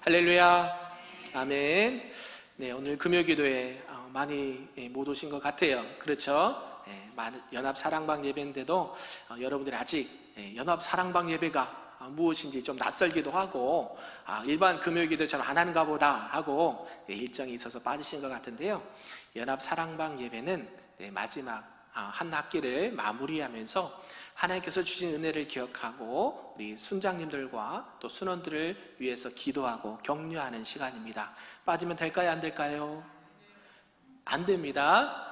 할렐루야. 아멘. 네, 오늘 금요기도에 많이 못 오신 것 같아요. 그렇죠? 연합 사랑방 예배인데도 여러분들이 아직 연합 사랑방 예배가 무엇인지 좀 낯설기도 하고 일반 금요기도 좀 안 하는가 보다 하고 일정이 있어서 빠지신 것 같은데요. 연합 사랑방 예배는 마지막 한 학기를 마무리하면서 하나님께서 주신 은혜를 기억하고 우리 순장님들과 또 순원들을 위해서 기도하고 격려하는 시간입니다. 빠지면 될까요? 안 될까요? 안 됩니다.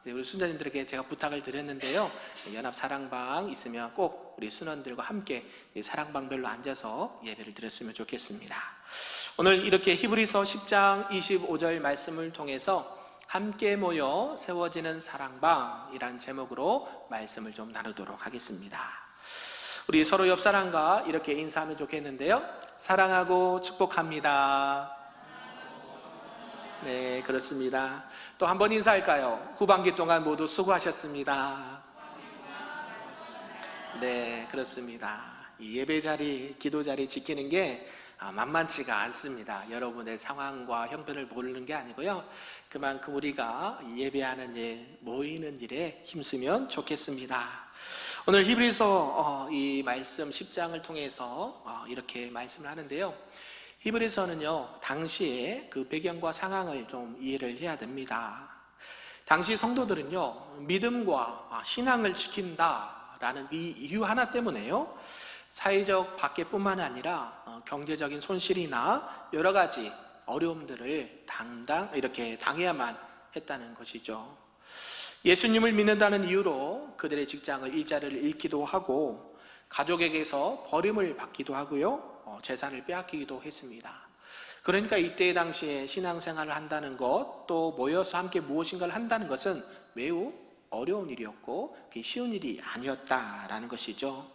네, 우리 순장님들에게 제가 부탁을 드렸는데요. 연합 사랑방 있으면 꼭 우리 순원들과 함께 사랑방별로 앉아서 예배를 드렸으면 좋겠습니다. 오늘 이렇게 히브리서 10장 25절 말씀을 통해서 함께 모여 세워지는 사랑방이란 제목으로 말씀을 좀 나누도록 하겠습니다. 우리 서로 옆 사람과 이렇게 인사하면 좋겠는데요. 사랑하고 축복합니다. 네, 그렇습니다. 또 한 번 인사할까요? 후반기 동안 모두 수고하셨습니다. 네, 그렇습니다. 이 예배 자리, 기도 자리 지키는 게 만만치가 않습니다. 여러분의 상황과 형편을 모르는 게 아니고요. 그만큼 우리가 예배하는 일, 모이는 일에 힘쓰면 좋겠습니다. 오늘 히브리서 이 말씀 10장을 통해서 이렇게 말씀을 하는데요. 히브리서는요, 당시의 그 배경과 상황을 좀 이해를 해야 됩니다. 당시 성도들은요, 믿음과 신앙을 지킨다라는 이 이유 하나 때문에요, 사회적 박해뿐만 아니라 경제적인 손실이나 여러 가지 어려움들을 이렇게 당해야만 했다는 것이죠. 예수님을 믿는다는 이유로 그들의 직장을, 일자리를 잃기도 하고 가족에게서 버림을 받기도 하고요, 재산을 빼앗기기도 했습니다. 그러니까 이때 당시에 신앙생활을 한다는 것, 또 모여서 함께 무엇인가를 한다는 것은 매우 어려운 일이었고 쉬운 일이 아니었다라는 것이죠.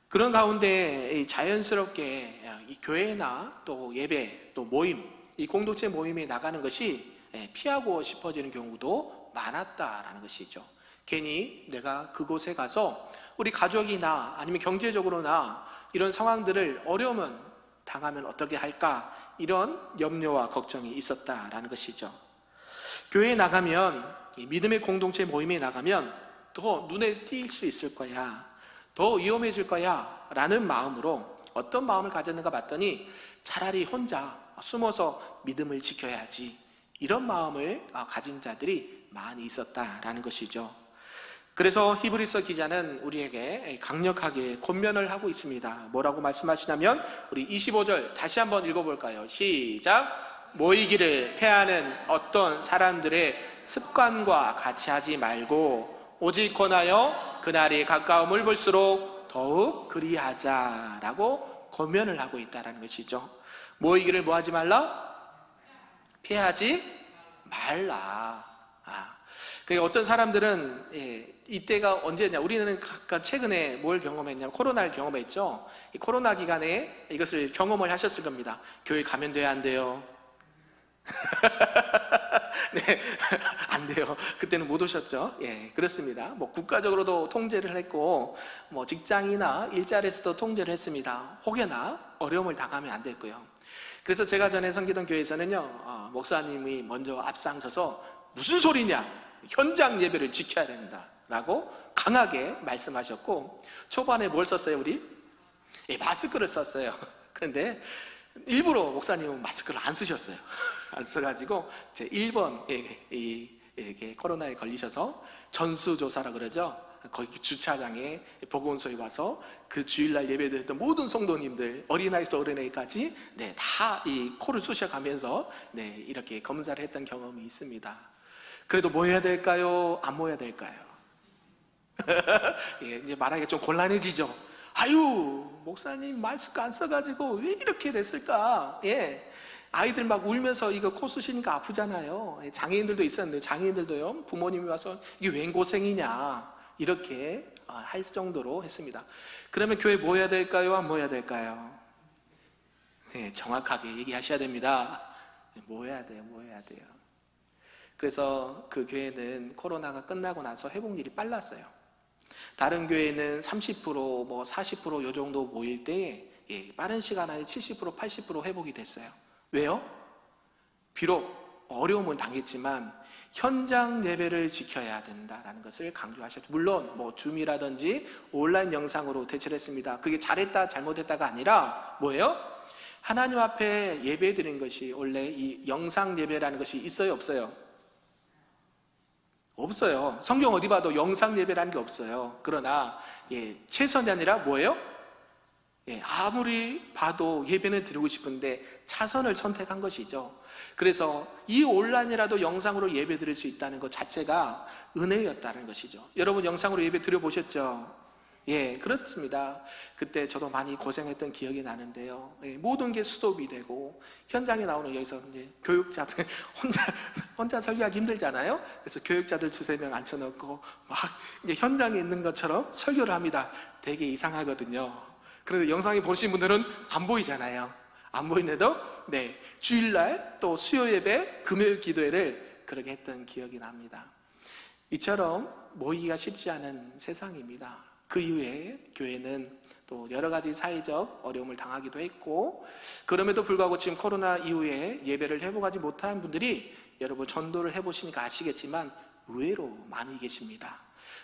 그런 가운데 자연스럽게 이 교회나 또 예배, 또 모임, 이 공동체 모임에 나가는 것이 피하고 싶어지는 경우도 많았다라는 것이죠. 괜히 내가 그곳에 가서 우리 가족이나 아니면 경제적으로나 이런 상황들을 어려움을 당하면 어떻게 할까, 이런 염려와 걱정이 있었다라는 것이죠. 교회에 나가면, 이 믿음의 공동체 모임에 나가면 더 눈에 띌 수 있을 거야, 더 위험해질 거야 라는 마음으로 어떤 마음을 가졌는가 봤더니 차라리 혼자 숨어서 믿음을 지켜야지, 이런 마음을 가진 자들이 많이 있었다라는 것이죠. 그래서 히브리서 기자는 우리에게 강력하게 권면을 하고 있습니다. 뭐라고 말씀하시냐면, 우리 25절 다시 한번 읽어볼까요? 시작! 모이기를 패하는 어떤 사람들의 습관과 같이 하지 말고 오직 권하여 그날이 가까움을 볼수록 더욱 그리하자라고 권면을 하고 있다는 것이죠. 모이기를 뭐하지 말라? 피하지 말라. 그러니까 어떤 사람들은 이때가 언제냐, 우리는 최근에 뭘 경험했냐면 코로나를 경험했죠. 이 코로나 기간에 이것을 경험을 하셨을 겁니다. 교회 가면 돼요, 안 돼요? 네, 안 돼요. 그때는 못 오셨죠. 예, 그렇습니다. 국가적으로도 통제를 했고, 직장이나 일자리에서도 통제를 했습니다. 혹여나 어려움을 당하면 안 됐고요. 그래서 제가 전에 섬기던 교회에서는요, 목사님이 먼저 앞장서서 무슨 소리냐, 현장 예배를 지켜야 된다 라고 강하게 말씀하셨고, 초반에 뭘 썼어요, 우리? 마스크를 썼어요. 그런데 일부러 목사님은 마스크를 안 쓰셨어요. 안 써가지고 제 1번에 이렇게 코로나에 걸리셔서 전수조사라 그러죠. 거기 주차장에 보건소에 와서 그 주일날 예배드렸던 모든 성도님들, 어린아이부터 어린아이까지 다 이 코를 쑤셔가면서 이렇게 검사를 했던 경험이 있습니다. 그래도 모여야 될까요? 안 모여야 될까요? 이제 말하기가 좀 곤란해지죠. 아유, 목사님 마스크 안 써가지고 왜 이렇게 됐을까? 아이들 막 울면서 이거 코 쑤시니까 아프잖아요. 장애인들도 있었는데, 장애인들도요, 부모님이 와서 이게 웬 고생이냐, 이렇게 할 정도로 했습니다. 그러면 교회 모여야 될까요? 안 모여야 될까요? 정확하게 얘기하셔야 됩니다. 모여야 돼요. 그래서 그 교회는 코로나가 끝나고 나서 회복률이 빨랐어요. 다른 교회는 30%, 40% 요 정도 모일 때 빠른 시간 안에 70%, 80% 회복이 됐어요. 왜요? 비록 어려움은 당했지만 현장 예배를 지켜야 된다라는 것을 강조하셨죠. 물론 줌이라든지 온라인 영상으로 대처를 했습니다. 그게 잘했다 잘못했다가 아니라 뭐예요? 하나님 앞에 예배 드린 것이, 원래 이 영상 예배라는 것이 있어요 없어요? 없어요. 성경 어디 봐도 영상 예배라는 게 없어요. 그러나 최선이 아니라 뭐예요? 아무리 봐도 예배는 드리고 싶은데 차선을 선택한 것이죠. 그래서 이 온라인이라도 영상으로 예배 드릴 수 있다는 것 자체가 은혜였다는 것이죠. 여러분 영상으로 예배 드려보셨죠? 그렇습니다. 그때 저도 많이 고생했던 기억이 나는데요. 모든 게 스톱이 되고, 현장에 나오는 여기서 이제 교육자들 혼자 설교하기 힘들잖아요. 그래서 교육자들 2-3명 앉혀놓고 막 이제 현장에 있는 것처럼 설교를 합니다. 되게 이상하거든요. 그런데 영상에 보신 분들은 안 보이잖아요. 안 보이는데도 주일날 또 수요 예배, 금요일 기도회를 그렇게 했던 기억이 납니다. 이처럼 모이기가 쉽지 않은 세상입니다. 그 이후에 교회는 또 여러 가지 사회적 어려움을 당하기도 했고, 그럼에도 불구하고 지금 코로나 이후에 예배를 회복하지 못한 분들이, 여러분 전도를 해보시니까 아시겠지만 의외로 많이 계십니다.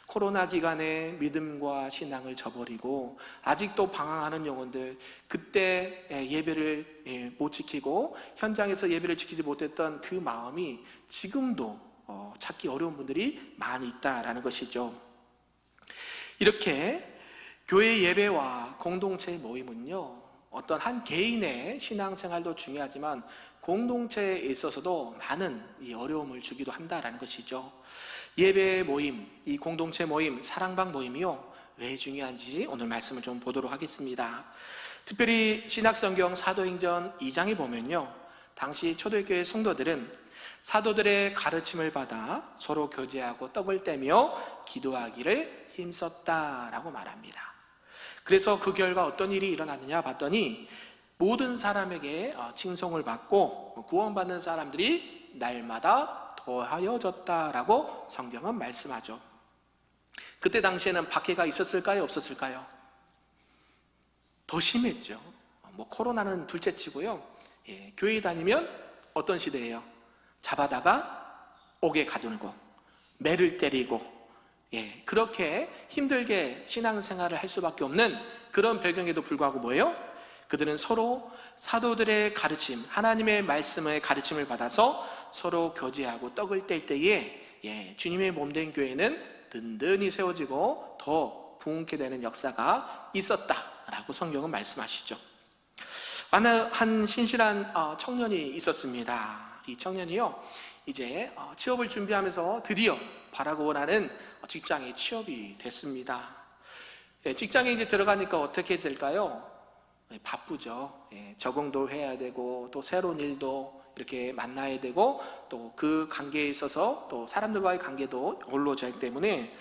코로나 기간에 믿음과 신앙을 저버리고 아직도 방황하는 영혼들, 그때 예배를 못 지키고 현장에서 예배를 지키지 못했던 그 마음이 지금도 찾기 어려운 분들이 많이 있다라는 것이죠. 이렇게 교회 예배와 공동체 모임은요, 어떤 한 개인의 신앙생활도 중요하지만 공동체에 있어서도 많은 이 어려움을 주기도 한다라는 것이죠. 예배 모임, 이 공동체 모임, 사랑방 모임이요, 왜 중요한지 오늘 말씀을 좀 보도록 하겠습니다. 특별히 신약성경 사도행전 2장에 보면요, 당시 초대교회 성도들은 사도들의 가르침을 받아 서로 교제하고 떡을 떼며 기도하기를 힘썼다라고 말합니다. 그래서 그 결과 어떤 일이 일어났느냐 봤더니, 모든 사람에게 칭송을 받고 구원받는 사람들이 날마다 더하여졌다라고 성경은 말씀하죠. 그때 당시에는 박해가 있었을까요? 없었을까요? 더 심했죠. 코로나는 둘째치고요, 교회 다니면 어떤 시대예요? 잡아다가 옥에 가두고 매를 때리고, 그렇게 힘들게 신앙생활을 할 수밖에 없는 그런 배경에도 불구하고 뭐예요? 그들은 서로 사도들의 가르침, 하나님의 말씀의 가르침을 받아서 서로 교제하고 떡을 뗄 때에 주님의 몸된 교회는 든든히 세워지고 더 부흥케 되는 역사가 있었다라고 성경은 말씀하시죠. 한 신실한 청년이 있었습니다. 이 청년이요, 이제 취업을 준비하면서 드디어 바라고 원하는 직장에 취업이 됐습니다. 직장에 이제 들어가니까 어떻게 될까요? 바쁘죠. 적응도 해야 되고, 또 새로운 일도 이렇게 만나야 되고, 또 그 관계에 있어서 또 사람들과의 관계도 어우러져야 하기 때문에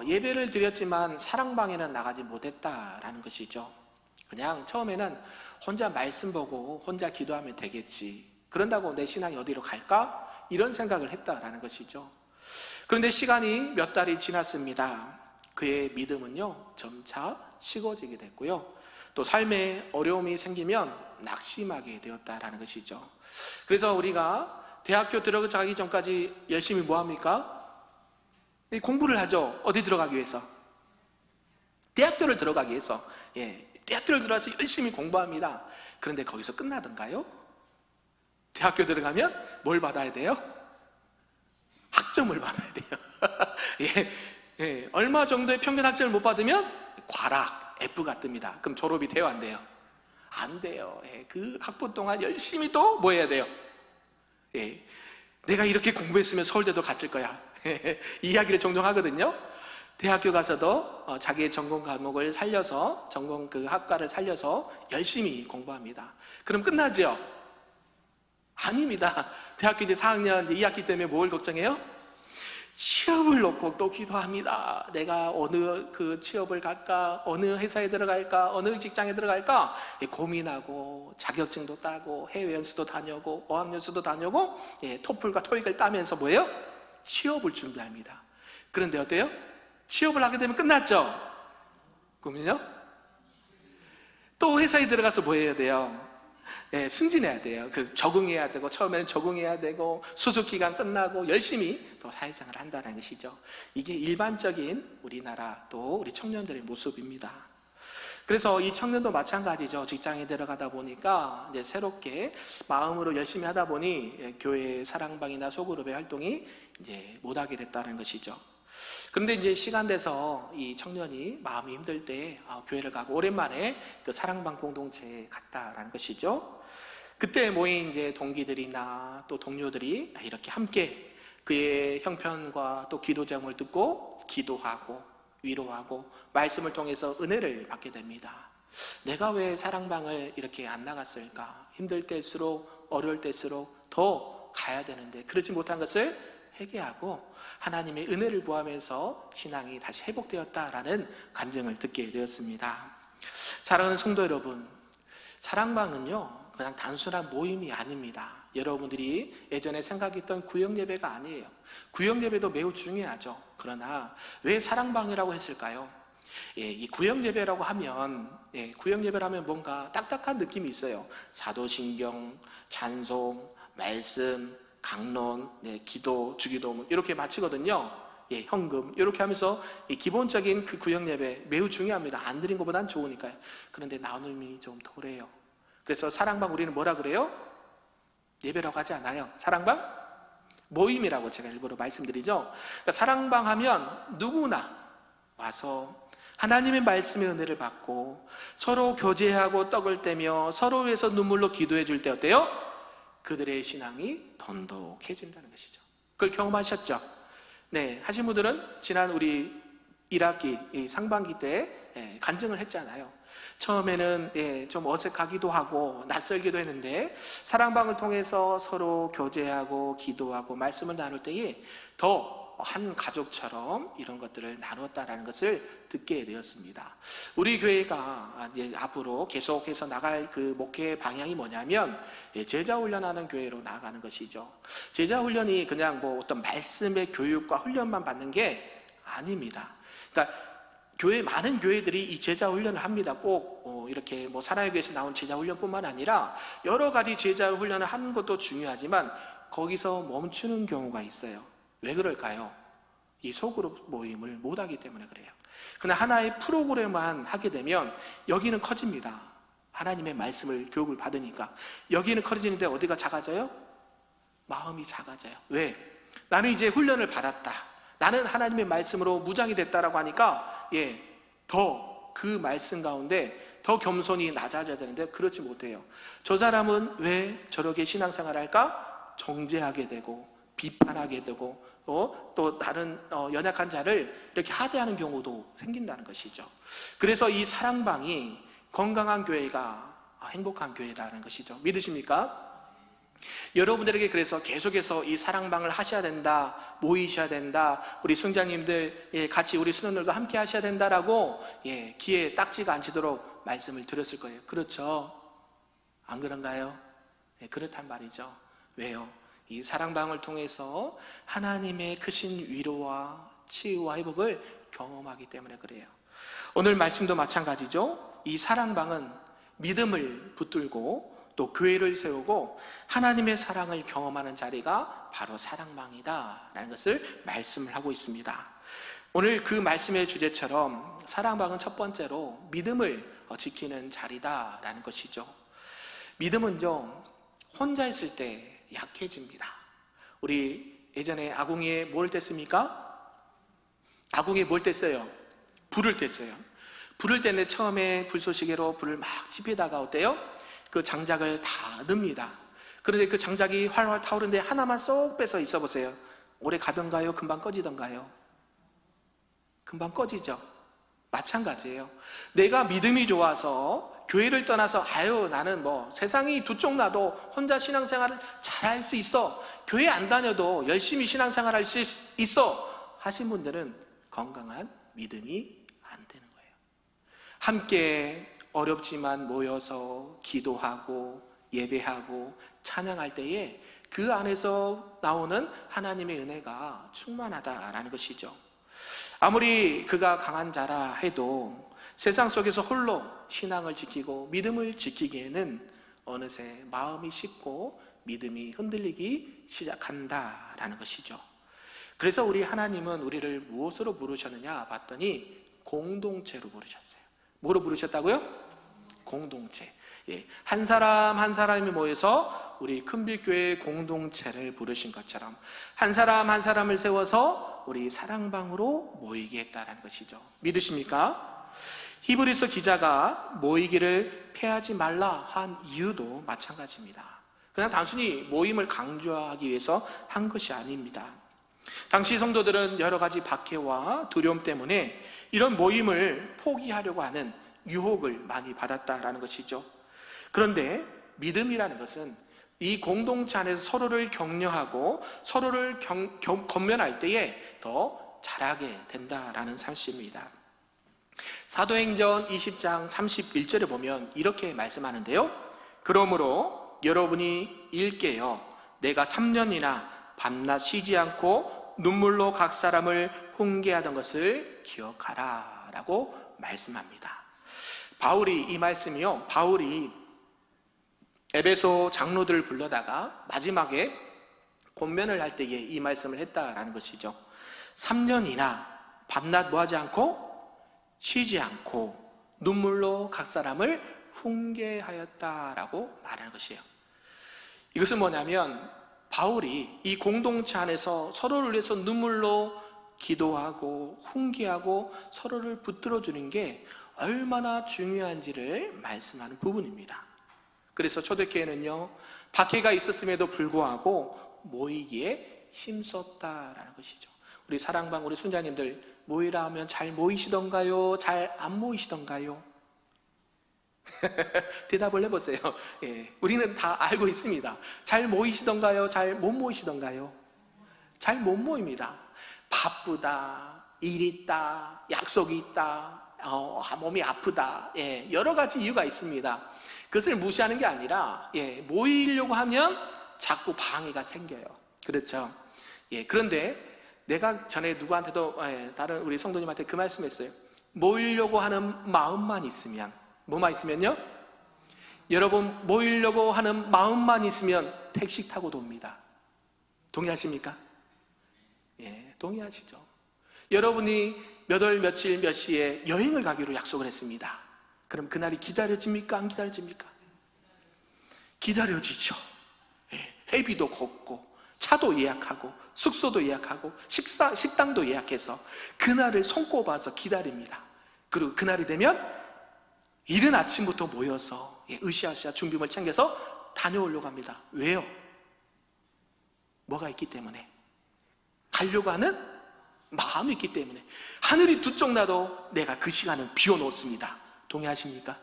예배를 드렸지만 사랑방에는 나가지 못했다라는 것이죠. 그냥 처음에는 혼자 말씀 보고 혼자 기도하면 되겠지, 그런다고 내 신앙이 어디로 갈까? 이런 생각을 했다라는 것이죠. 그런데 시간이 몇 달이 지났습니다. 그의 믿음은요, 점차 식어지게 됐고요, 또 삶에 어려움이 생기면 낙심하게 되었다라는 것이죠. 그래서 우리가 대학교 들어가기 전까지 열심히 뭐 합니까? 공부를 하죠. 어디 들어가기 위해서? 대학교를 들어가기 위해서. 대학교를 들어가서 열심히 공부합니다. 그런데 거기서 끝나던가요? 대학교 들어가면 뭘 받아야 돼요? 학점을 받아야 돼요. 얼마 정도의 평균 학점을 못 받으면 과락, F가 뜹니다. 그럼 졸업이 돼요, 안 돼요? 안 돼요. 그 학부 동안 열심히 또 뭐 해야 돼요? 내가 이렇게 공부했으면 서울대도 갔을 거야. 이 이야기를 종종 하거든요. 대학교 가서도 자기의 전공 과목을 살려서, 전공 그 학과를 살려서 열심히 공부합니다. 그럼 끝나죠? 아닙니다. 대학교 이제 4학년 2학기 때문에 뭘 걱정해요? 취업을 놓고 또 기도합니다. 내가 어느 그 취업을 갈까? 어느 회사에 들어갈까? 어느 직장에 들어갈까? 고민하고 자격증도 따고 해외 연수도 다녀고 어학연수도 다녀고 토플과 토익을 따면서 뭐예요? 취업을 준비합니다. 그런데 어때요? 취업을 하게 되면 끝났죠? 그러면요? 또 회사에 들어가서 뭐 해야 돼요? 예, 승진해야 돼요. 적응해야 되고, 처음에는 적응해야 되고, 수습 기간 끝나고 열심히 또 사회생활을 한다는 것이죠. 이게 일반적인 우리나라 또 우리 청년들의 모습입니다. 그래서 이 청년도 마찬가지죠. 직장에 들어가다 보니까 이제 새롭게 마음으로 열심히 하다 보니 교회 사랑방이나 소그룹의 활동이 이제 못하게 됐다는 것이죠. 그런데 이제 시간 돼서 이 청년이 마음이 힘들 때 교회를 가고 오랜만에 그 사랑방 공동체에 갔다라는 것이죠. 그때 모인 이제 동기들이나 또 동료들이 이렇게 함께 그의 형편과 또 기도 제목을 듣고 기도하고 위로하고 말씀을 통해서 은혜를 받게 됩니다. 내가 왜 사랑방을 이렇게 안 나갔을까? 힘들 때일수록 어려울 때일수록 더 가야 되는데 그러지 못한 것을 회개하고 하나님의 은혜를 구하면서 신앙이 다시 회복되었다라는 간증을 듣게 되었습니다. 사랑하는 성도 여러분, 사랑방은요 그냥 단순한 모임이 아닙니다. 여러분들이 예전에 생각했던 구역예배가 아니에요. 구역예배도 매우 중요하죠. 그러나 왜 사랑방이라고 했을까요? 이 구역예배라고 하면 구역예배를 하면 뭔가 딱딱한 느낌이 있어요. 사도신경, 찬송, 말씀, 강론, 기도, 주기도 이렇게 마치거든요. 현금 이렇게 하면서 기본적인 그 구역예배 매우 중요합니다. 안 드린 것보단 좋으니까요. 그런데 나눔이 좀 덜해요. 그래서 사랑방 우리는 뭐라 그래요? 예배라고 하지 않아요. 사랑방? 모임이라고 제가 일부러 말씀드리죠. 그러니까 사랑방 하면 누구나 와서 하나님의 말씀의 은혜를 받고 서로 교제하고 떡을 떼며 서로 위해서 눈물로 기도해 줄 때 어때요? 그들의 신앙이 돈독해진다는 것이죠. 그걸 경험하셨죠? 네, 하신 분들은 지난 우리 1학기 상반기 때 간증을 했잖아요. 처음에는 좀 어색하기도 하고 낯설기도 했는데 사랑방을 통해서 서로 교제하고 기도하고 말씀을 나눌 때에 더 한 가족처럼 이런 것들을 나눴다라는 것을 듣게 되었습니다. 우리 교회가 이제 앞으로 계속해서 나갈 그 목회 방향이 뭐냐면 제자 훈련하는 교회로 나아가는 것이죠. 제자 훈련이 그냥 뭐 어떤 말씀의 교육과 훈련만 받는 게 아닙니다. 그러니까 많은 교회들이 이 제자 훈련을 합니다. 꼭 이렇게 뭐 사랑의 교회에서 나온 제자 훈련뿐만 아니라 여러 가지 제자 훈련을 하는 것도 중요하지만 거기서 멈추는 경우가 있어요. 왜 그럴까요? 이 소그룹 모임을 못하기 때문에 그래요. 그냥 하나의 프로그램만 하게 되면 여기는 커집니다. 하나님의 말씀을 교육을 받으니까 여기는 커지는데 어디가 작아져요? 마음이 작아져요. 왜? 나는 이제 훈련을 받았다. 나는 하나님의 말씀으로 무장이 됐다라고 하니까 더 그 말씀 가운데 더 겸손히 낮아져야 되는데 그렇지 못해요. 저 사람은 왜 저렇게 신앙생활을 할까? 정죄하게 되고 비판하게 되고 또 다른 연약한 자를 이렇게 하대하는 경우도 생긴다는 것이죠. 그래서 이 사랑방이 건강한 교회가 행복한 교회라는 것이죠. 믿으십니까? 여러분들에게 그래서 계속해서 이 사랑방을 하셔야 된다, 모이셔야 된다, 우리 순장님들 같이 우리 수녀들과 함께 하셔야 된다라고 귀에 딱지가 안 치도록 말씀을 드렸을 거예요. 그렇죠? 안 그런가요? 그렇단 말이죠. 왜요? 이 사랑방을 통해서 하나님의 크신 위로와 치유와 회복을 경험하기 때문에 그래요. 오늘 말씀도 마찬가지죠. 이 사랑방은 믿음을 붙들고 또 교회를 세우고 하나님의 사랑을 경험하는 자리가 바로 사랑방이다 라는 것을 말씀을 하고 있습니다. 오늘 그 말씀의 주제처럼 사랑방은 첫 번째로 믿음을 지키는 자리다 라는 것이죠. 믿음은요 혼자 있을 때 약해집니다. 우리 예전에 아궁이에 뭘 뗐습니까? 아궁이에 뭘 뗐어요? 불을 뗐어요. 불을 뗐는데 처음에 불쏘시개로 불을 막 지피다가 어때요? 그 장작을 다 넣습니다. 그런데 그 장작이 활활 타오르는데 하나만 쏙 빼서 있어 보세요. 오래 가던가요? 금방 꺼지던가요? 금방 꺼지죠. 마찬가지예요. 내가 믿음이 좋아서 교회를 떠나서 나는 뭐 세상이 두 쪽 나도 혼자 신앙생활을 잘할 수 있어, 교회 안 다녀도 열심히 신앙생활할 수 있어 하신 분들은 건강한 믿음이 안 되는 거예요. 함께 어렵지만 모여서 기도하고 예배하고 찬양할 때에 그 안에서 나오는 하나님의 은혜가 충만하다라는 것이죠. 아무리 그가 강한 자라 해도 세상 속에서 홀로 신앙을 지키고 믿음을 지키기에는 어느새 마음이 식고 믿음이 흔들리기 시작한다라는 것이죠. 그래서 우리 하나님은 우리를 무엇으로 부르셨느냐 봤더니 공동체로 부르셨어요. 뭐로 부르셨다고요? 공동체. 한 사람 한 사람이 모여서 우리 큰빛교회 공동체를 부르신 것처럼 한 사람 한 사람을 세워서 우리 사랑방으로 모이게 했다는 것이죠. 믿으십니까? 히브리서 기자가 모이기를 패하지 말라 한 이유도 마찬가지입니다. 그냥 단순히 모임을 강조하기 위해서 한 것이 아닙니다. 당시 성도들은 여러 가지 박해와 두려움 때문에 이런 모임을 포기하려고 하는 유혹을 많이 받았다라는 것이죠. 그런데 믿음이라는 것은 이 공동체 안에서 서로를 격려하고 서로를 권면할 때에 더 잘하게 된다라는 사실입니다. 사도행전 20장 31절에 보면 이렇게 말씀하는데요. 그러므로 여러분이 일깨어 내가 3년이나 밤낮 쉬지 않고 눈물로 각 사람을 훈계하던 것을 기억하라 라고 말씀합니다. 바울이 이 말씀이요, 바울이 에베소 장로들을 불러다가 마지막에 권면을 할 때에 이 말씀을 했다라는 것이죠. 3년이나 밤낮 뭐하지 않고 쉬지 않고 눈물로 각 사람을 훈계하였다라고 말하는 것이에요. 이것은 뭐냐면 바울이 이 공동체 안에서 서로를 위해서 눈물로 기도하고 훈계하고 서로를 붙들어 주는 게 얼마나 중요한지를 말씀하는 부분입니다. 그래서 초대교회는요, 박해가 있었음에도 불구하고 모이기에 힘썼다라는 것이죠. 우리 사랑방 우리 순자님들 모이라 하면 잘 모이시던가요? 잘 안 모이시던가요? 대답을 해보세요. 우리는 다 알고 있습니다. 잘 모이시던가요? 잘 못 모이시던가요? 잘 못 모입니다. 바쁘다, 일 있다, 약속이 있다, 몸이 아프다, 여러 가지 이유가 있습니다. 그것을 무시하는 게 아니라 모이려고 하면 자꾸 방해가 생겨요. 그렇죠? 그런데 내가 전에 누구한테도 다른 우리 성도님한테 그 말씀했어요. 모이려고 하는 마음만 있으면, 뭐만 있으면요? 여러분, 모이려고 하는 마음만 있으면 택시 타고도 옵니다. 동의하십니까? 동의하시죠? 여러분이 몇 월 며칠 몇 시에 여행을 가기로 약속을 했습니다. 그럼 그날이 기다려집니까? 안 기다려집니까? 기다려지죠. 회비도 걷고 차도 예약하고 숙소도 예약하고 식당도 예약해서 그날을 손꼽아서 기다립니다. 그리고 그날이 되면 이른 아침부터 모여서 으쌰으쌰 준비물 챙겨서 다녀오려고 합니다. 왜요? 뭐가 있기 때문에? 가려고 하는 마음이 있기 때문에. 하늘이 두 쪽 나도 내가 그 시간은 비워놓습니다. 동의하십니까?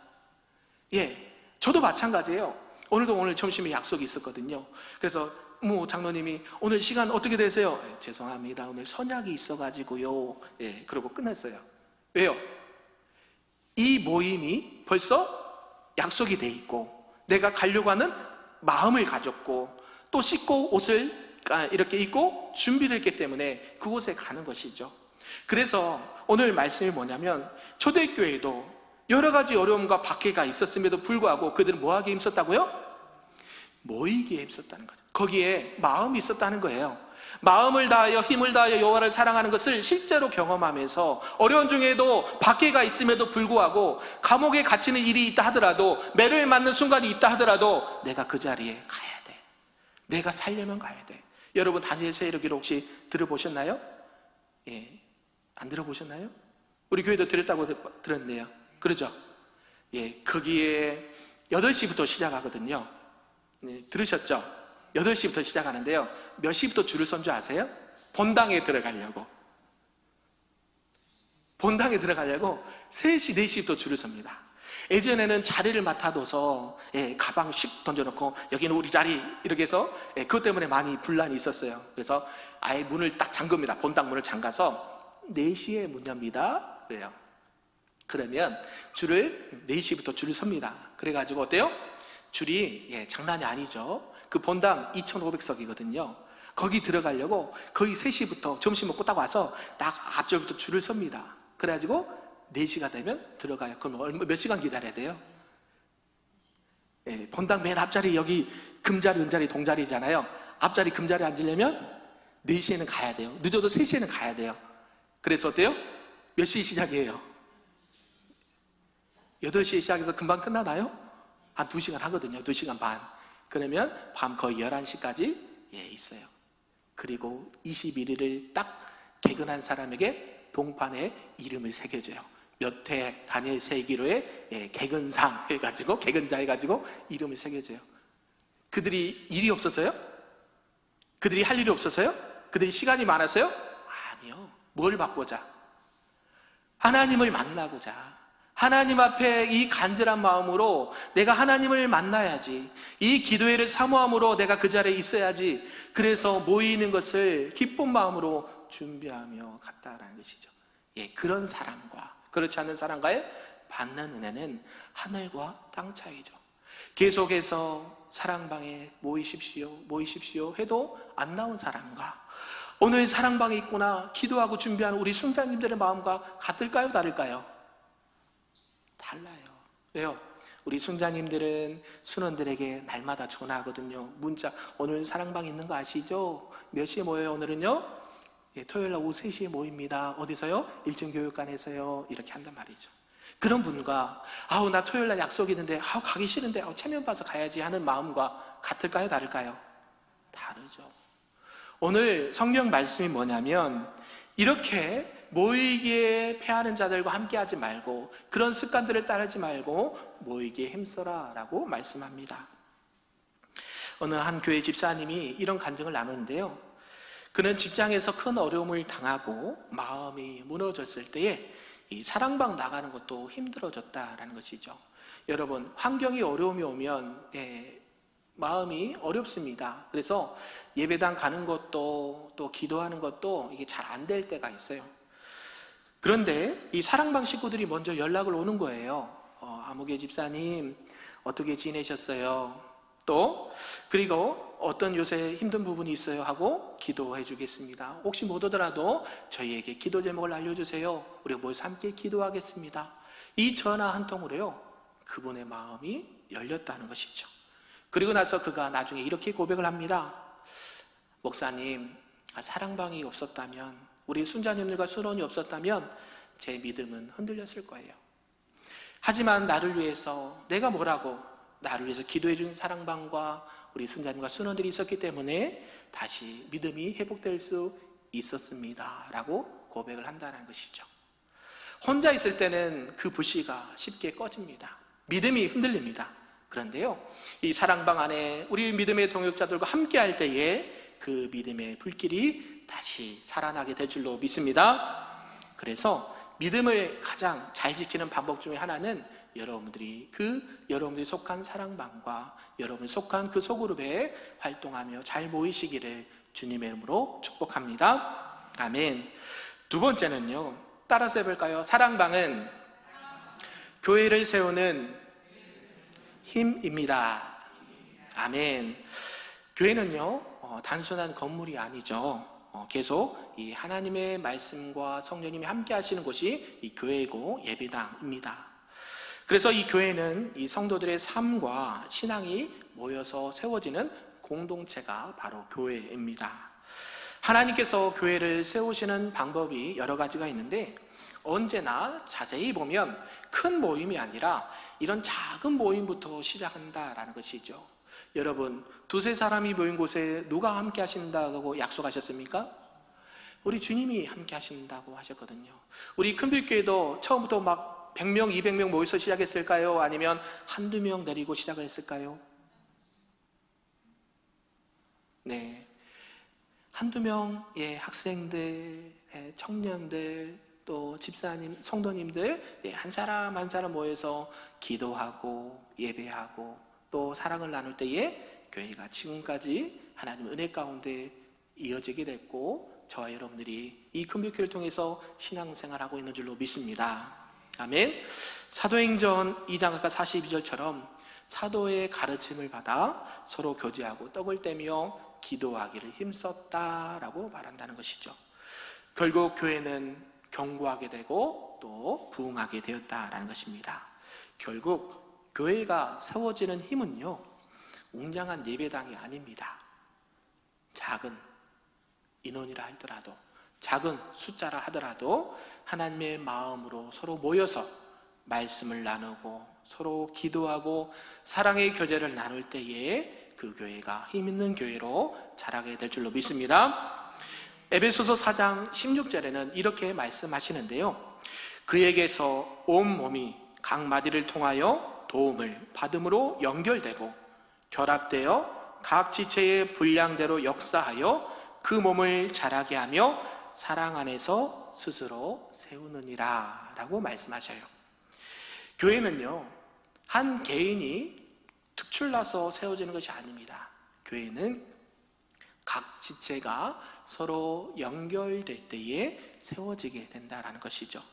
저도 마찬가지예요. 오늘 점심에 약속이 있었거든요. 그래서 장로님이 오늘 시간 어떻게 되세요? 죄송합니다. 오늘 선약이 있어가지고요. 그러고 끝냈어요. 왜요? 이 모임이 벌써 약속이 돼 있고 내가 가려고 하는 마음을 가졌고 또 씻고 옷을 이렇게 입고 준비를 했기 때문에 그곳에 가는 것이죠. 그래서 오늘 말씀이 뭐냐면 초대교회도 여러 가지 어려움과 박해가 있었음에도 불구하고 그들은 뭐하기에 힘썼다고요? 모이기에 힘썼다는 거죠. 거기에 마음이 있었다는 거예요. 마음을 다하여 힘을 다하여 여호와를 사랑하는 것을 실제로 경험하면서 어려운 중에도 박해가 있음에도 불구하고 감옥에 갇히는 일이 있다 하더라도 매를 맞는 순간이 있다 하더라도 내가 그 자리에 가야 돼. 내가 살려면 가야 돼. 여러분 다니엘 세력기를 혹시 들어보셨나요? 안 들어보셨나요? 우리 교회도 들었다고 들었네요. 그렇죠? 거기에 8시부터 시작하거든요. 들으셨죠? 8시부터 시작하는데요. 몇 시부터 줄을 선 줄 아세요? 본당에 들어가려고 3시, 4시부터 줄을 섭니다. 예전에는 자리를 맡아둬서 가방 씩 던져놓고 여기는 우리 자리 이렇게 해서 그것 때문에 많이 분란이 있었어요. 그래서 아예 문을 딱 잠급니다. 본당 문을 잠가서 4시에 문 엽니다. 그래요. 그러면 4시부터 줄을 섭니다. 그래가지고 어때요? 줄이 장난이 아니죠. 그 본당 2,500석이거든요. 거기 들어가려고 거의 3시부터 점심 먹고 딱 와서 딱 앞절부터 줄을 섭니다. 그래가지고 4시가 되면 들어가요. 그럼 몇 시간 기다려야 돼요? 예, 본당 맨 앞자리 여기 금자리, 은자리, 동자리잖아요. 앞자리 금자리 앉으려면 4시에는 가야 돼요. 늦어도 3시에는 가야 돼요. 그래서 어때요? 몇 시에 시작이에요? 8시에 시작해서 금방 끝나나요? 한 2시간 하거든요. 2시간 반. 그러면 밤 거의 11시까지 있어요. 그리고 21일을 딱 개근한 사람에게 동판에 이름을 새겨줘요. 몇 회 다니엘 세기로의 개근상 해가지고, 개근자 해가지고 이름을 새겨줘요. 그들이 일이 없었어요? 그들이 할 일이 없었어요? 그들이 시간이 많았어요? 아니요. 뭘 받고자? 하나님을 만나고자. 하나님 앞에 이 간절한 마음으로 내가 하나님을 만나야지, 이 기도회를 사모함으로 내가 그 자리에 있어야지, 그래서 모이는 것을 기쁜 마음으로 준비하며 갔다라는 것이죠. 그런 사람과 그렇지 않은 사람과의 받는 은혜는 하늘과 땅 차이죠. 계속해서 사랑방에 모이십시오 해도 안 나온 사람과 오늘 사랑방에 있구나 기도하고 준비하는 우리 순사님들의 마음과 같을까요? 다를까요? 달라요. 왜요? 우리 순자님들은 순원들에게 날마다 전화하거든요. 문자, 오늘 사랑방 있는 거 아시죠? 몇 시에 모여요? 오늘은요? 토요일 날 오후 3시에 모입니다. 어디서요? 1층 교육관에서요. 이렇게 한단 말이죠. 그런 분과 나 토요일 날 약속 있는데 가기 싫은데 체면 봐서 가야지 하는 마음과 같을까요? 다를까요? 다르죠. 오늘 성경 말씀이 뭐냐면 이렇게 모이기에 패하는 자들과 함께하지 말고 그런 습관들을 따르지 말고 모이기에 힘써라 라고 말씀합니다. 어느 한 교회 집사님이 이런 간증을 나누는데요, 그는 직장에서 큰 어려움을 당하고 마음이 무너졌을 때에 이 사랑방 나가는 것도 힘들어졌다라는 것이죠. 여러분, 환경이 어려움이 오면 마음이 어렵습니다. 그래서 예배당 가는 것도 또 기도하는 것도 이게 잘 안 될 때가 있어요. 그런데 이 사랑방 식구들이 먼저 연락을 오는 거예요. 아무개 집사님 어떻게 지내셨어요? 또 그리고 어떤 요새 힘든 부분이 있어요 하고 기도해 주겠습니다. 혹시 못 오더라도 저희에게 기도 제목을 알려주세요. 우리가 모여서 함께 기도하겠습니다. 이 전화 한 통으로요 그분의 마음이 열렸다는 것이죠. 그리고 나서 그가 나중에 이렇게 고백을 합니다. 목사님, 사랑방이 없었다면, 우리 순자님들과 순원이 없었다면 제 믿음은 흔들렸을 거예요. 하지만 나를 위해서 내가 뭐라고 나를 위해서 기도해 준 사랑방과 우리 순자님과 순원들이 있었기 때문에 다시 믿음이 회복될 수 있었습니다 라고 고백을 한다는 것이죠. 혼자 있을 때는 그 불씨가 쉽게 꺼집니다. 믿음이 흔들립니다. 그런데요, 이 사랑방 안에 우리 믿음의 동역자들과 함께 할 때에 그 믿음의 불길이 다시 살아나게 될 줄로 믿습니다. 그래서 믿음을 가장 잘 지키는 방법 중에 하나는 여러분들이 속한 사랑방과 여러분이 속한 그 소그룹에 활동하며 잘 모이시기를 주님의 이름으로 축복합니다. 아멘. 두 번째는요, 따라서 해볼까요? 사랑방은 교회를 세우는 힘입니다. 아멘. 교회는요 단순한 건물이 아니죠. 계속 이 하나님의 말씀과 성령님이 함께 하시는 곳이 이 교회이고 예배당입니다. 그래서 이 교회는 이 성도들의 삶과 신앙이 모여서 세워지는 공동체가 바로 교회입니다. 하나님께서 교회를 세우시는 방법이 여러 가지가 있는데 언제나 자세히 보면 큰 모임이 아니라 이런 작은 모임부터 시작한다라는 것이죠. 여러분, 2-3 사람이 모인 곳에 누가 함께 하신다고 약속하셨습니까? 우리 주님이 함께 하신다고 하셨거든요. 우리 큰빛교회도 처음부터 막 100명, 200명 모여서 시작했을까요? 아니면 한두 명 데리고 시작을 했을까요? 네, 한두 명의 학생들, 청년들, 또 집사님, 성도님들 한 사람 한 사람 모여서 기도하고 예배하고 또 사랑을 나눌 때에 교회가 지금까지 하나님 은혜 가운데 이어지게 됐고 저와 여러분들이 이 큰빛교회를 통해서 신앙생활하고 있는 줄로 믿습니다. 아멘. 사도행전 2장 아까 42절처럼 사도의 가르침을 받아 서로 교제하고 떡을 떼며 기도하기를 힘썼다라고 말한다는 것이죠. 결국 교회는 견고하게 되고 또 부흥하게 되었다라는 것입니다. 결국 교회가 세워지는 힘은요, 웅장한 예배당이 아닙니다. 작은 인원이라 할지라도, 작은 숫자라 하더라도 하나님의 마음으로 서로 모여서 말씀을 나누고 서로 기도하고 사랑의 교제를 나눌 때에 그 교회가 힘있는 교회로 자라게 될 줄로 믿습니다. 에베소서 4장 16절에는 이렇게 말씀하시는데요, 그에게서 온 몸이 각 마디를 통하여 도움을 받음으로 연결되고 결합되어 각 지체의 분량대로 역사하여 그 몸을 자라게 하며 사랑 안에서 스스로 세우느니라 라고 말씀하셔요. 교회는요, 한 개인이 특출나서 세워지는 것이 아닙니다. 교회는 각 지체가 서로 연결될 때에 세워지게 된다는 것이죠.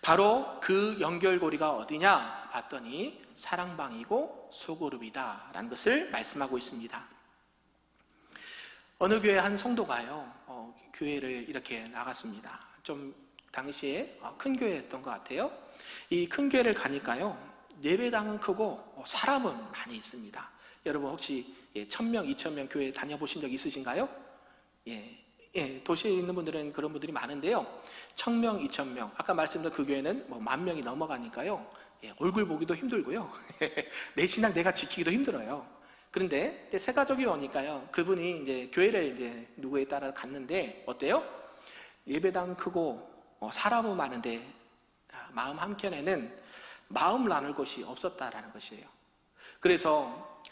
바로 그 연결고리가 어디냐 봤더니 사랑방이고 소그룹이다 라는 것을 말씀하고 있습니다. 어느 교회 한 성도가요, 교회를 이렇게 나갔습니다. 좀 당시에 큰 교회였던 것 같아요. 이 큰 교회를 가니까요, 예배당은 크고 사람은 많이 있습니다. 여러분 혹시 1000명, 2000명 교회 다녀보신 적 있으신가요? 도시에 있는 분들은 그런 분들이 많은데요, 1000명, 2000명, 아까 말씀드린 그 교회는 10,000명이 넘어가니까요, 얼굴 보기도 힘들고요, 내 신앙 내가 지키기도 힘들어요. 그런데 새 가족이 오니까요, 그분이 이제 교회를 이제 누구에 따라 갔는데 어때요? 예배당 크고 사람은 많은데 마음 한켠에는 마음 나눌 곳이 없었다라는 것이에요. 그래서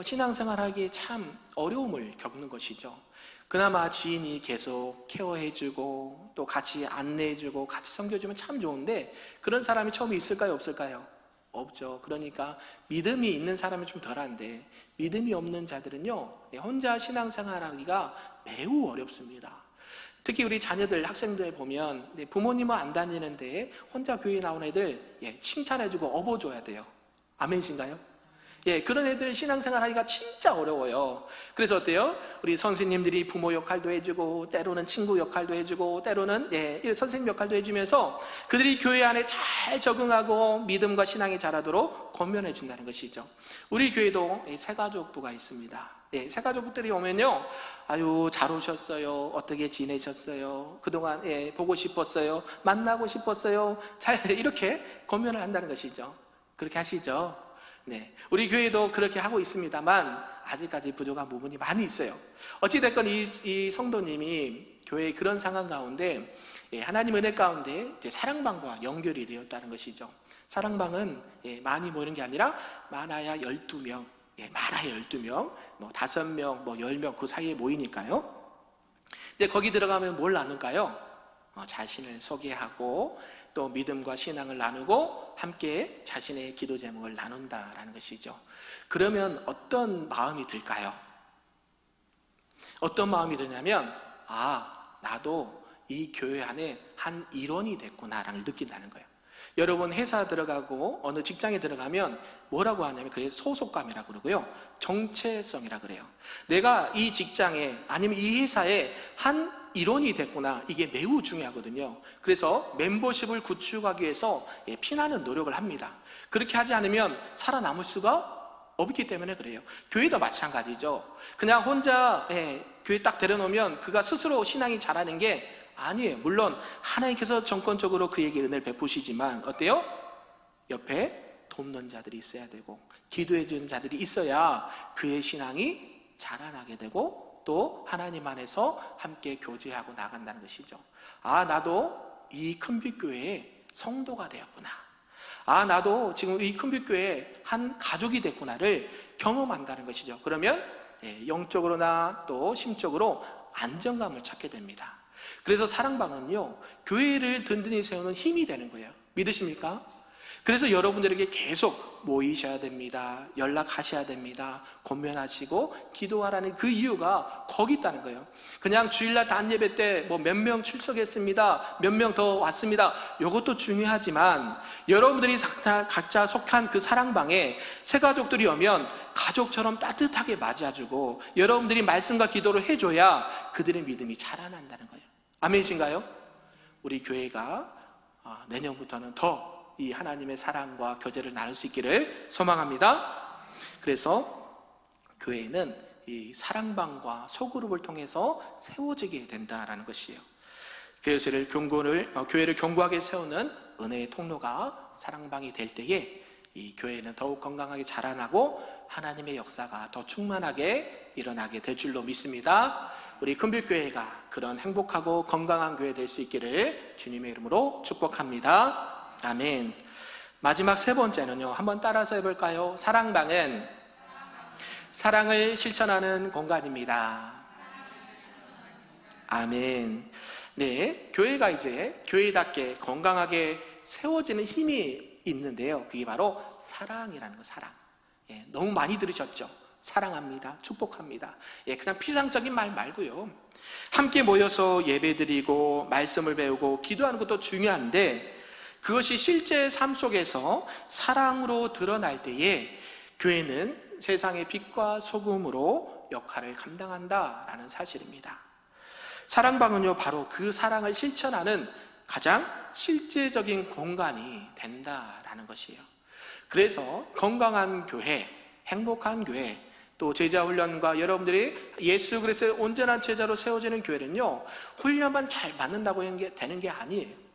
신앙생활하기에 참 어려움을 겪는 것이죠. 그나마 지인이 계속 케어해주고 또 같이 안내해주고 같이 섬겨주면 참 좋은데 그런 사람이 처음에 있을까요, 없을까요? 없죠. 그러니까 믿음이 있는 사람은 좀 덜한데 믿음이 없는 자들은요, 혼자 신앙생활하기가 매우 어렵습니다. 특히 우리 자녀들, 학생들 보면 부모님은 안 다니는데 혼자 교회 나온 애들 칭찬해주고 업어줘야 돼요. 아멘이신가요? 그런 애들 신앙생활 하기가 진짜 어려워요. 그래서 어때요? 우리 선생님들이 부모 역할도 해주고 때로는 친구 역할도 해주고 때로는 선생님 역할도 해주면서 그들이 교회 안에 잘 적응하고 믿음과 신앙이 자라도록 권면해 준다는 것이죠. 우리 교회도 새가족부가 있습니다. 새가족들이 오면요, 아유 잘 오셨어요, 어떻게 지내셨어요, 그동안 보고 싶었어요, 만나고 싶었어요, 잘 이렇게 권면을 한다는 것이죠. 그렇게 하시죠? 네, 우리 교회도 그렇게 하고 있습니다만 아직까지 부족한 부분이 많이 있어요. 어찌됐건 이 성도님이 교회의 그런 상황 가운데 하나님 은혜 가운데 이제 사랑방과 연결이 되었다는 것이죠. 사랑방은 많이 모이는 게 아니라 많아야 12명, 많아야 12명, 5명, 10명 그 사이에 모이니까요. 이제 거기 들어가면 뭘 나눌까요? 자신을 소개하고 또 믿음과 신앙을 나누고 함께 자신의 기도 제목을 나눈다라는 것이죠. 그러면 어떤 마음이 들까요? 어떤 마음이 드냐면 나도 이 교회 안에 한 일원이 됐구나라는 걸 느낀다는 거예요. 여러분 회사 들어가고 어느 직장에 들어가면 뭐라고 하냐면 그게 소속감이라고 그러고요, 정체성이라고 그래요. 내가 이 직장에 아니면 이 회사에 한 일원이 됐구나, 이게 매우 중요하거든요. 그래서 멤버십을 구축하기 위해서 피나는 노력을 합니다. 그렇게 하지 않으면 살아남을 수가 없기 때문에 그래요. 교회도 마찬가지죠. 그냥 혼자 교회 딱 데려놓으면 그가 스스로 신앙이 자라는 게 아니에요. 물론 하나님께서 정권적으로 그에게 은혜를 베푸시지만 어때요? 옆에 돕는 자들이 있어야 되고 기도해 주는 자들이 있어야 그의 신앙이 자라나게 되고 또 하나님 안에서 함께 교제하고 나간다는 것이죠. 나도 이 큰빛교회의 성도가 되었구나, 나도 지금 이 큰빛교회의 한 가족이 됐구나를 경험한다는 것이죠. 그러면 영적으로나 또 심적으로 안정감을 찾게 됩니다. 그래서 사랑방은요, 교회를 든든히 세우는 힘이 되는 거예요. 믿으십니까? 그래서 여러분들에게 계속 모이셔야 됩니다. 연락하셔야 됩니다. 권면하시고 기도하라는 그 이유가 거기 있다는 거예요. 그냥 주일날 단예배 때 몇 명 출석했습니다, 몇 명 더 왔습니다, 이것도 중요하지만 여러분들이 각자 속한 그 사랑방에 새 가족들이 오면 가족처럼 따뜻하게 맞아주고 여러분들이 말씀과 기도를 해줘야 그들의 믿음이 자라난다는 거예요. 아멘이신가요? 우리 교회가 내년부터는 더 이 하나님의 사랑과 교제를 나눌 수 있기를 소망합니다. 그래서 교회는 이 사랑방과 소그룹을 통해서 세워지게 된다라는 것이에요. 교회를 견고하게 세우는 은혜의 통로가 사랑방이 될 때에 이 교회는 더욱 건강하게 자라나고 하나님의 역사가 더 충만하게 일어나게 될 줄로 믿습니다. 우리 금빛교회가 그런 행복하고 건강한 교회 될 수 있기를 주님의 이름으로 축복합니다. 아멘. 마지막 세 번째는요, 한번 따라서 해볼까요? 사랑방은 사랑을 실천하는 공간입니다. 아멘. 네, 교회가 이제 교회답게 건강하게 세워지는 힘이 있는데요, 그게 바로 사랑이라는 거. 사랑. 너무 많이 들으셨죠? 사랑합니다, 축복합니다. 그냥 피상적인 말 말고요, 함께 모여서 예배드리고 말씀을 배우고 기도하는 것도 중요한데, 그것이 실제 삶 속에서 사랑으로 드러날 때에 교회는 세상의 빛과 소금으로 역할을 감당한다라는 사실입니다. 사랑방은요, 바로 그 사랑을 실천하는 가장 실제적인 공간이 된다라는 것이에요. 그래서 건강한 교회, 행복한 교회, 또 제자 훈련과 여러분들이 예수 그리스도의 온전한 제자로 세워지는 교회는요, 훈련만 잘 받는다고 되는 게 아니에요.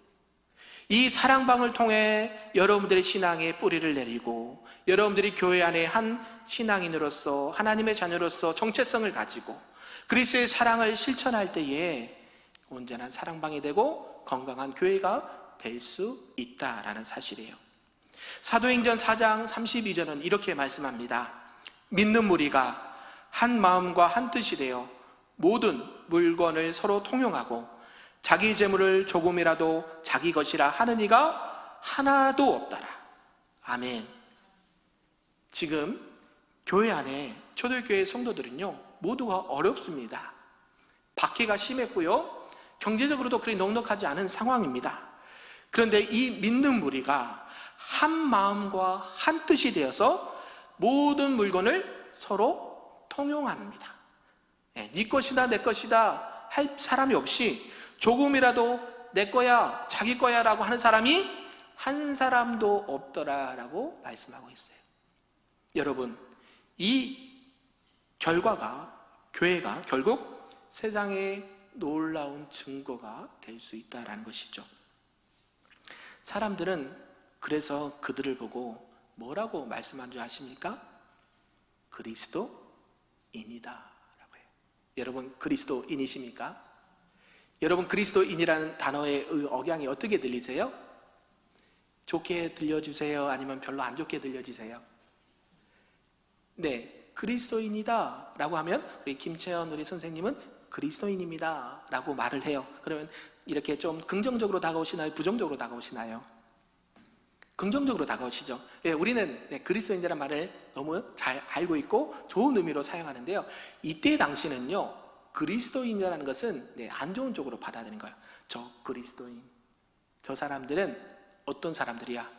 이 사랑방을 통해 여러분들의 신앙에 뿌리를 내리고, 여러분들이 교회 안에 한 신앙인으로서, 하나님의 자녀로서 정체성을 가지고 그리스도의 사랑을 실천할 때에 온전한 사랑방이 되고 건강한 교회가 될 수 있다라는 사실이에요. 사도행전 4장 32절은 이렇게 말씀합니다. 믿는 무리가 한 마음과 한 뜻이 되어 모든 물건을 서로 통용하고 자기 재물을 조금이라도 자기 것이라 하는 이가 하나도 없더라. 아멘. 지금 교회 안에 초대교회 성도들은요, 모두가 어렵습니다. 박해가 심했고요, 경제적으로도 그리 넉넉하지 않은 상황입니다. 그런데 이 믿는 무리가 한 마음과 한 뜻이 되어서 모든 물건을 서로 통용합니다. 네 것이다 내 것이다 할 사람이 없이 조금이라도 내 거야 자기 거야 라고 하는 사람이 한 사람도 없더라라고 말씀하고 있어요. 여러분, 이 결과가, 교회가 결국 세상의 놀라운 증거가 될 수 있다는 것이죠. 사람들은 그래서 그들을 보고 뭐라고 말씀한 줄 아십니까? 그리스도인이다 라고 해요. 여러분, 그리스도인이십니까? 여러분, 그리스도인이라는 단어의 억양이 어떻게 들리세요? 좋게 들려주세요? 아니면 별로 안 좋게 들려지세요? 네, 그리스도인이다 라고 하면 우리 김채연 우리 선생님은 그리스도인입니다 라고 말을 해요. 그러면 이렇게 좀 긍정적으로 다가오시나요? 부정적으로 다가오시나요? 긍정적으로 다가오시죠. 우리는 그리스도인이라는 말을 너무 잘 알고 있고 좋은 의미로 사용하는데요, 이때 당시는요, 그리스도인이라는 것은 안 좋은 쪽으로 받아들인 거예요. 저 그리스도인, 저 사람들은 어떤 사람들이야?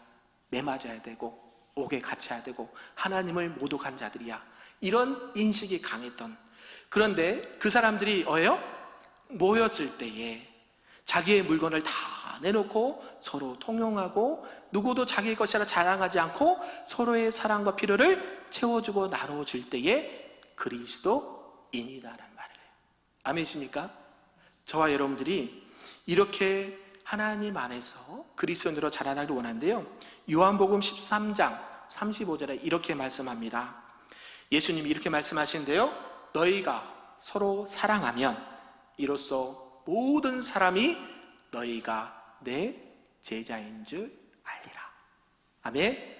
매 맞아야 되고 옥에 갇혀야 되고 하나님을 모독한 자들이야, 이런 인식이 강했던. 그런데 그 사람들이 모였을 때에 자기의 물건을 다 내놓고 서로 통용하고 누구도 자기 것이라 자랑하지 않고 서로의 사랑과 필요를 채워주고 나눠줄 때에 그리스도인이다라는 말을 해요. 아멘이십니까? 저와 여러분들이 이렇게 하나님 안에서 그리스도인으로 자라나길 원하는데요, 요한복음 13장 35절에 이렇게 말씀합니다. 예수님이 이렇게 말씀하시는데요, 너희가 서로 사랑하면 이로써 모든 사람이 너희가 내 제자인 줄 알리라. 아멘.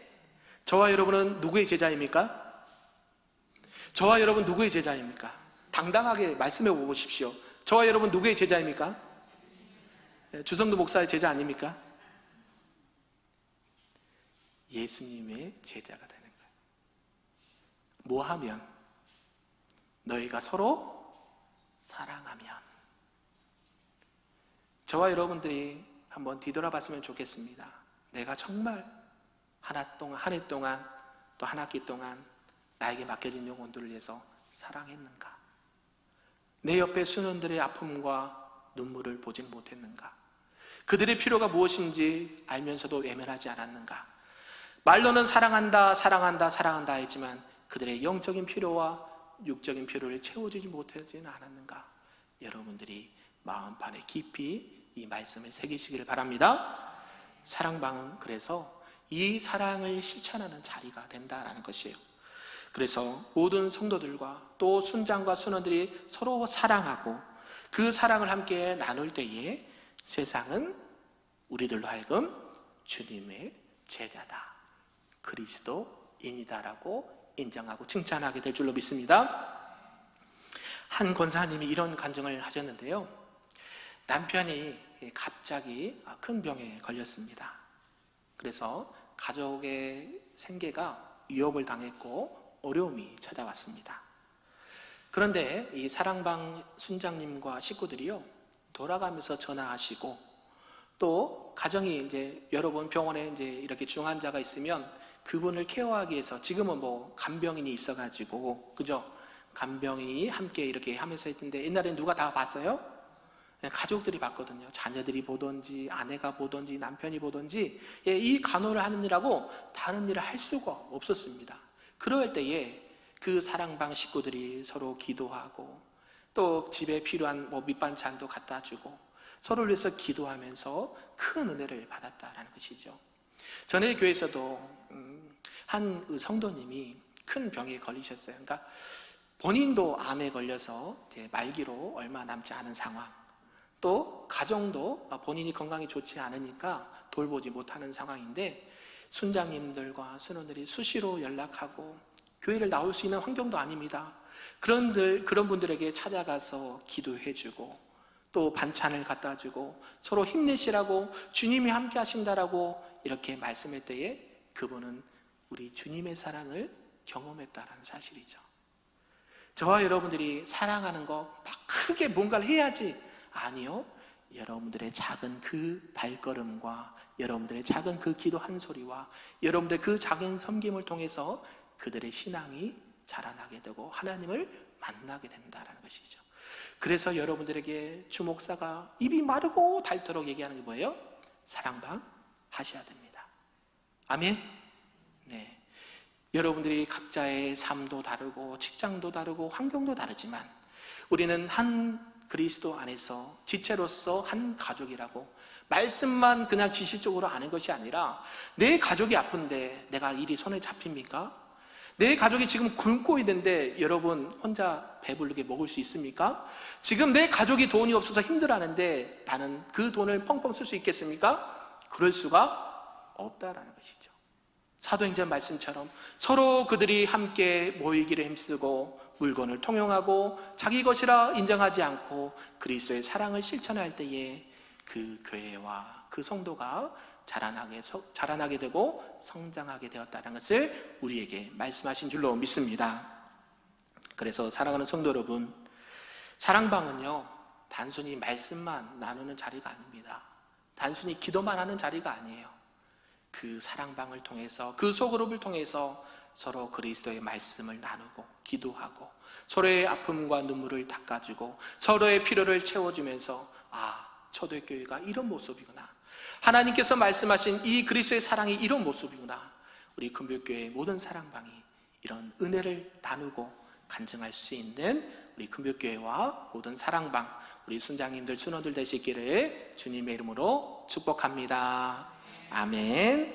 저와 여러분은 누구의 제자입니까? 저와 여러분 누구의 제자입니까? 당당하게 말씀해 보십시오. 저와 여러분 누구의 제자입니까? 주성도 목사의 제자 아닙니까? 예수님의 제자가 되는 거예요. 뭐 하면? 너희가 서로 사랑하면. 저와 여러분들이 한번 뒤돌아봤으면 좋겠습니다. 내가 정말 한 해 동안 또 한 학기 동안 나에게 맡겨진 영혼들을 위해서 사랑했는가? 내 옆에 수년들의 아픔과 눈물을 보지 못했는가? 그들의 필요가 무엇인지 알면서도 외면하지 않았는가? 말로는 사랑한다, 사랑한다, 사랑한다 했지만 그들의 영적인 필요와 육적인 필요를 채워주지 못하지는 않았는가? 여러분들이 마음판에 깊이 이 말씀을 새기시기를 바랍니다. 사랑방은 그래서 이 사랑을 실천하는 자리가 된다라는 것이에요. 그래서 모든 성도들과 또 순장과 순원들이 서로 사랑하고 그 사랑을 함께 나눌 때에 세상은 우리들로 하여금 주님의 제자다, 그리스도인이다라고 인정하고 칭찬하게 될 줄로 믿습니다. 한 권사님이 이런 간증을 하셨는데요. 남편이 갑자기 큰 병에 걸렸습니다. 그래서 가족의 생계가 위협을 당했고 어려움이 찾아왔습니다. 그런데 이 사랑방 순장님과 식구들이요, 돌아가면서 전화하시고 또 가정이 이제 여러분 병원에 이제 이렇게 중환자가 있으면 그분을 케어하기 위해서 지금은 뭐 간병인이 있어가지고 그죠? 간병인이 함께 이렇게 하면서 했는데 옛날에 누가 다 봤어요? 가족들이 봤거든요. 자녀들이 보든지 아내가 보든지 남편이 보든지 이 간호를 하느라고 다른 일을 할 수가 없었습니다. 그럴 때에 그 사랑방 식구들이 서로 기도하고 또 집에 필요한 뭐 밑반찬도 갖다 주고 서로를 위해서 기도하면서 큰 은혜를 받았다라는 것이죠. 전에 교회에서도 한 성도님이 큰 병에 걸리셨어요. 그러니까 본인도 암에 걸려서 이제 말기로 얼마 남지 않은 상황, 또 가정도 본인이 건강이 좋지 않으니까 돌보지 못하는 상황인데 순장님들과 순원들이 수시로 연락하고 교회를 나올 수 있는 환경도 아닙니다. 그런 분들에게 찾아가서 기도해주고 또 반찬을 갖다 주고 서로 힘내시라고 주님이 함께 하신다라고 이렇게 말씀할 때에 그분은 우리 주님의 사랑을 경험했다라는 사실이죠. 저와 여러분들이 사랑하는 거 막 크게 뭔가를 해야지, 아니요. 여러분들의 작은 그 발걸음과 여러분들의 작은 그 기도 한 소리와 여러분들의 그 작은 섬김을 통해서 그들의 신앙이 자라나게 되고 하나님을 만나게 된다는 것이죠. 그래서 여러분들에게 주 목사가 입이 마르고 닳도록 얘기하는 게 뭐예요? 사랑방 하셔야 됩니다. 아멘? 네. 여러분들이 각자의 삶도 다르고 직장도 다르고 환경도 다르지만 우리는 한 그리스도 안에서 지체로서 한 가족이라고 말씀만 그냥 지식적으로 아는 것이 아니라 내 가족이 아픈데 내가 일이 손에 잡힙니까? 내 가족이 지금 굶고 있는데 여러분 혼자 배부르게 먹을 수 있습니까? 지금 내 가족이 돈이 없어서 힘들어하는데 나는 그 돈을 펑펑 쓸 수 있겠습니까? 그럴 수가 없다라는 것이죠. 사도행전 말씀처럼 서로 그들이 함께 모이기를 힘쓰고 물건을 통용하고 자기 것이라 인정하지 않고 그리스도의 사랑을 실천할 때에 그 교회와 그 성도가 자라나게 되고 성장하게 되었다는 것을 우리에게 말씀하신 줄로 믿습니다. 그래서 사랑하는 성도 여러분, 사랑방은요 단순히 말씀만 나누는 자리가 아닙니다. 단순히 기도만 하는 자리가 아니에요. 그 사랑방을 통해서 그 소그룹을 통해서 서로 그리스도의 말씀을 나누고 기도하고 서로의 아픔과 눈물을 닦아주고 서로의 필요를 채워주면서 초대교회가 이런 모습이구나, 하나님께서 말씀하신 이 그리스도의 사랑이 이런 모습이구나, 우리 금별교회의 모든 사랑방이 이런 은혜를 나누고 간증할 수 있는 우리 금별교회와 모든 사랑방, 우리 순장님들 순원들 되시기를 주님의 이름으로 축복합니다. 아멘.